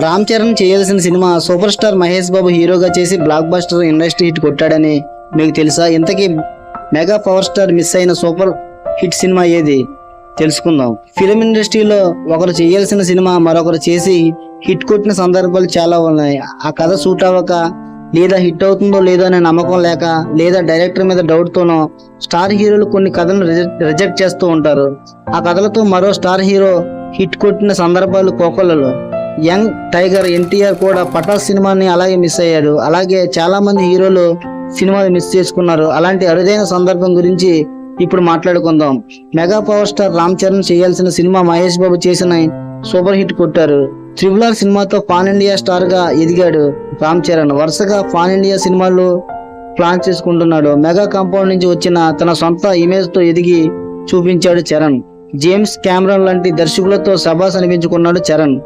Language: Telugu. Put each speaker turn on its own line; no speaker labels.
రామ్ చరణ్ చేయాల్సిన cinema super star Mahesh Babu హీరోగా చేసి బ్లాక్ బస్టర్ ఇండస్ట్రీ హిట్ కొట్టాడని మీకు తెలుసా? ఇంతకీ మెగా పవర్ స్టార్ మిస్ అయిన సూపర్ హిట్ సినిమా ఏది తెలుసుకుందాం. ఫిలిం ఇండస్ట్రీలో ఒకరు చేయాల్సిన సినిమా మరొకరు చేసి హిట్ కొట్టిన సందర్భాలు చాలా ఉన్నాయి. ఆ కథ సూట్ అవ్వక, లేదా హిట్ అవుతుందో లేదో అనే నమ్మకం లేక, లేదా డైరెక్టర్ మీద డౌట్ తోనో స్టార్ హీరోలు కొన్ని కథలను రిజెక్ట్ చేస్తూ ఉంటారు. ఆ కథలతో మరో స్టార్ హీరో హిట్ కొట్టిన సందర్భాలు కోకొల్లలో. యంగ్ టైగర్ ఎన్టీఆర్ కూడా పటాస్ సినిమాని అలాగే మిస్ అయ్యాడు. అలాగే చాలా మంది హీరోలు సినిమాలు మిస్ చేసుకున్నారు. అలాంటి అరుదైన సందర్భం గురించి ఇప్పుడు మాట్లాడుకుందాం. Mega power star Ram Charan చేయాల్సిన సినిమా మహేష్ బాబు చేసిన సూపర్ హిట్ కొట్టారు. RRR సినిమాతో పాన్ ఇండియా స్టార్ గా ఎదిగాడు రామ్ చరణ్. వరుసగా పాన్ ఇండియా సినిమాలు ప్లాన్ చేసుకుంటున్నాడు. మెగా కాంపౌండ్ నుంచి వచ్చిన తన సొంత ఇమేజ్ తో ఎదిగి చూపించాడు చరణ్. జేమ్స్ కెమెరాన్ లాంటి దర్శకులతో శభాస్ అనిపించుకున్నాడు చరణ్.